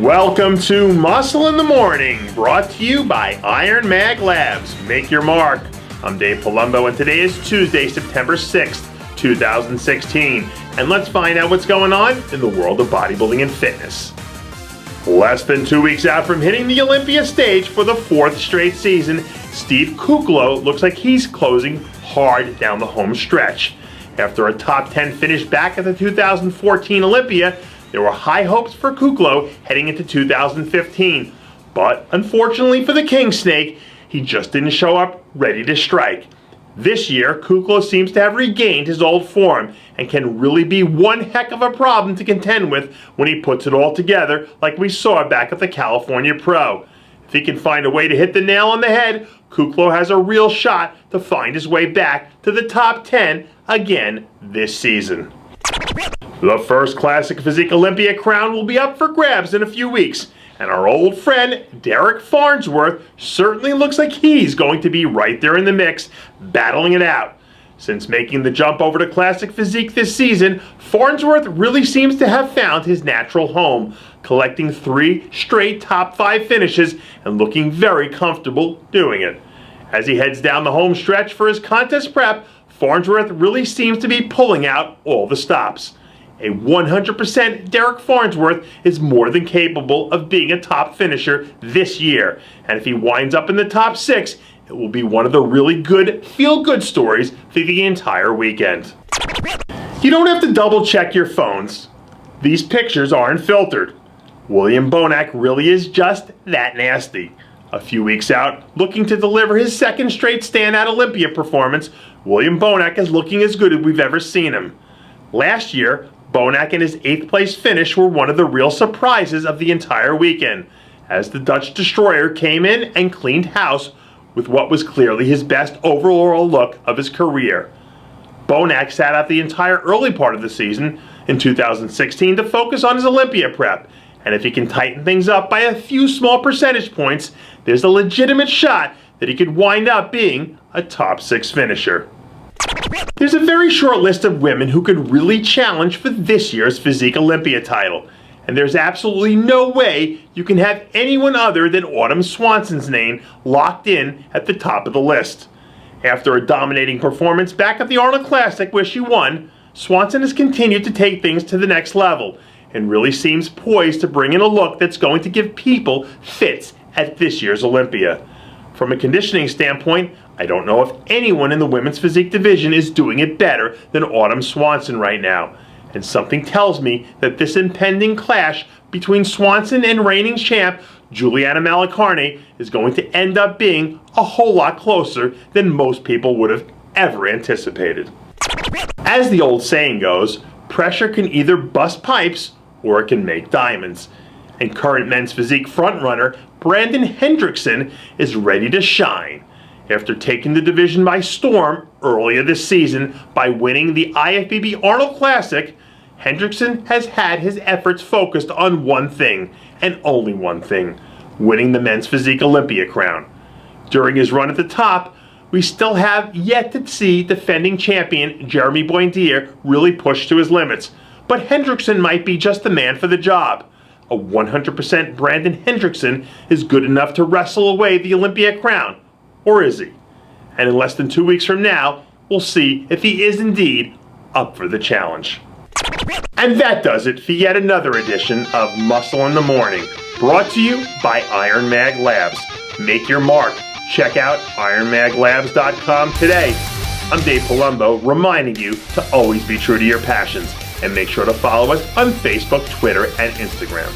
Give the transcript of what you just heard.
Welcome to Muscle in the Morning, brought to you by IronMag Labs. Make your mark. I'm Dave Palumbo, and today is Tuesday, September 6th, 2016. And let's find out what's going on in the world of bodybuilding and fitness. Less than 2 weeks out from hitting the Olympia stage for the fourth straight season, Steve Kuclo looks like he's closing hard down the home stretch. After a top 10 finish back at the 2014 Olympia, there were high hopes for Kuclo heading into 2015, but unfortunately for the King Snake, he just didn't show up ready to strike. This year, Kuclo seems to have regained his old form and can really be one heck of a problem to contend with when he puts it all together like we saw back at the California Pro. If he can find a way to hit the nail on the head, Kuclo has a real shot to find his way back to the top 10 again this season. The first Classic Physique Olympia crown will be up for grabs in a few weeks, and our old friend Derik Farnsworth certainly looks like he's going to be right there in the mix, battling it out. Since making the jump over to Classic Physique this season, Farnsworth really seems to have found his natural home, collecting 3 straight top 5 finishes and looking very comfortable doing it. As he heads down the home stretch for his contest prep, Farnsworth really seems to be pulling out all the stops. A 100% Derik Farnsworth is more than capable of being a top finisher this year, and if he winds up in the top 6, it will be one of the really good feel-good stories for the entire weekend. You don't have to double-check your phones. These pictures aren't filtered. William Bonac really is just that nasty. A few weeks out, looking to deliver his second straight standout Olympia performance, William Bonac is looking as good as we've ever seen him. Last year, Bonac and his 8th place finish were one of the real surprises of the entire weekend, as the Dutch Destroyer came in and cleaned house with what was clearly his best overall look of his career. Bonac sat out the entire early part of the season in 2016 to focus on his Olympia prep, and if he can tighten things up by a few small percentage points, there's a legitimate shot that he could wind up being a top 6 finisher. There's a very short list of women who could really challenge for this year's Physique Olympia title, and there's absolutely no way you can have anyone other than Autumn Swanson's name locked in at the top of the list. After a dominating performance back at the Arnold Classic where she won, Swanson has continued to take things to the next level and really seems poised to bring in a look that's going to give people fits at this year's Olympia. From a conditioning standpoint, I don't know if anyone in the women's physique division is doing it better than Autumn Swanson right now. And something tells me that this impending clash between Swanson and reigning champ Juliana Malacarne is going to end up being a whole lot closer than most people would have ever anticipated. As the old saying goes, pressure can either bust pipes or it can make diamonds. And current men's physique frontrunner Brandon Hendrickson is ready to shine. After taking the division by storm earlier this season by winning the IFBB Arnold Classic, Hendrickson has had his efforts focused on one thing, and only one thing: winning the men's physique Olympia crown. During his run at the top, we still have yet to see defending champion Jeremy Boindier really push to his limits, but Hendrickson might be just the man for the job. A 100% Brandon Hendrickson is good enough to wrestle away the Olympia crown. Or is he? And in less than 2 weeks from now, we'll see if he is indeed up for the challenge. And that does it for yet another edition of Muscle in the Morning, brought to you by IronMag Labs. Make your mark. Check out IronMagLabs.com today. I'm Dave Palumbo, reminding you to always be true to your passions, and make sure to follow us on Facebook, Twitter, and Instagram.